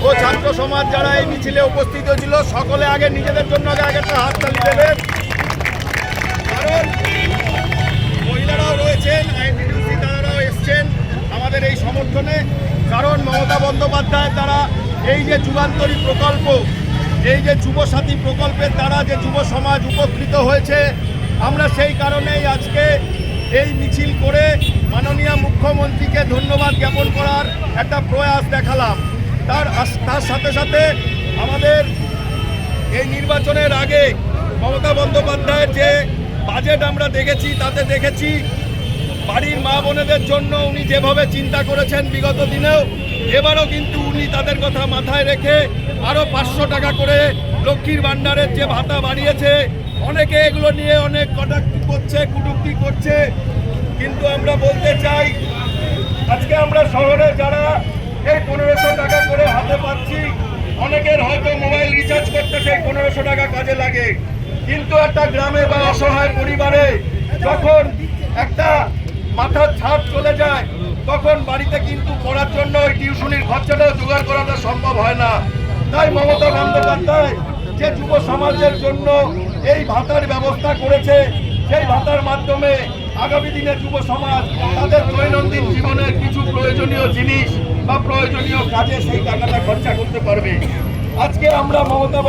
ও ছাত্র সমাজ যারা এই মিছিলে উপস্থিত হয়েছিল সকলে আগে নিজেদের জন্য আগে একটা হাততালি দেবেন। কারণ মহিলারাও রয়েছেন, আইনজীবী তারাও এসছেন আমাদের এই সমর্থনে। কারণ মমতা বন্দ্যোপাধ্যায় দ্বারা এই যে যুগান্তরী প্রকল্প, এই যে যুবসাথী প্রকল্পের দ্বারা যে যুব সমাজ উপকৃত হয়েছে, আমরা সেই কারণেই আজকে এই মিছিল করে মাননীয় মুখ্যমন্ত্রীকে ধন্যবাদ জ্ঞাপন করার একটা প্রয়াস দেখালাম। তার সাথে সাথে আমাদের এই নির্বাচনের আগে মমতা বন্দ্যোপাধ্যায়ের যে বাজেট আমরা দেখেছি, তাতে দেখেছি বাড়ির মা বোনেদের জন্য উনি যেভাবে চিন্তা করেছেন বিগত দিনেও, এবারও কিন্তু উনি তাদের কথা মাথায় রেখে আরও 500 টাকা করে লক্ষ্মীর ভাণ্ডারের যে ভাতা বাড়িয়েছে। অনেকে এগুলো নিয়ে অনেক কটাক্তি করছে, কটূক্তি করছে, কিন্তু আমরা বলতে চাই আজকে আমরা শহরে যারা এই 1500 টাকা করে হাতে পাচ্ছি, অনেকের হয়তো মোবাইল রিচার্জ করতে সেই 1500 টাকা কাজে লাগে, কিন্তু একটা গ্রামে বা অসহায় পরিবারে যখন একটা মাথার ছাদ চলে যায় তখন বাড়িতে কিন্তু পড়ার জন্য ওই টিউশনির খরচাটাও জোগাড় করাটা সম্ভব হয় না। তাই মমতা বন্দ্যোপাধ্যায় যে যুব সমাজের জন্য এই ভাতার ব্যবস্থা করেছে, সেই ভাতার মাধ্যমে আগামী দিনে যুব সমাজ তাদের দৈনন্দিন জীবনের কিছু প্রয়োজনীয় জিনিস বা প্রয়োজনীয় কাজে সেই টাকাটা খরচা করতে পারবে। আজকে আমরা মমতা